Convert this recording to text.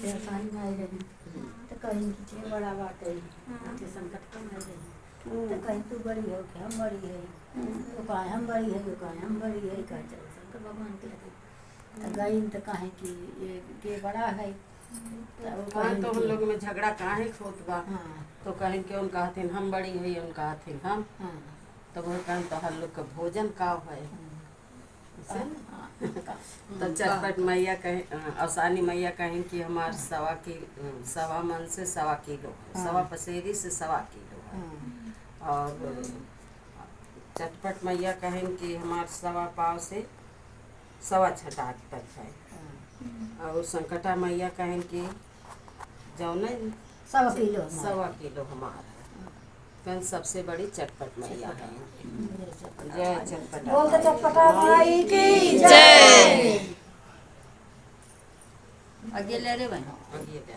से आसानी में आई रही तो कहीं की बड़ा बात है के संकट कम आई रही तो कहीं तू बड़ी हो कि हम बड़ी है तो कहीं हम बड़ी है तो कहीं हम बड़ी है कहीं चल शंकर भगवान के लगे तो गई तो कहें कि ये बड़ा है तो हम लोग में झगड़ा काहे खोत बा। तो कहीं के उन कहथिन हम बड़ी है उन कहथिन हम तो वो कहें तो हर लोग का भोजन का है तो चटपट मैया कहें अवसानी मैया कहें कि हमार सवा मन से 1.25 किलो सवा पसेरी से 1.25 किलो और चटपट मैया कहें कि हमार 1.25 पाव से 1.25 छटाक तक है और संकटा मैया कहें कि जौन 1.25 किलो हमारा है सबसे बड़ी चटपट मैया है। जय चटपटा बोलते चटपटा माई की जय। आगे ले रे भाई आगे ले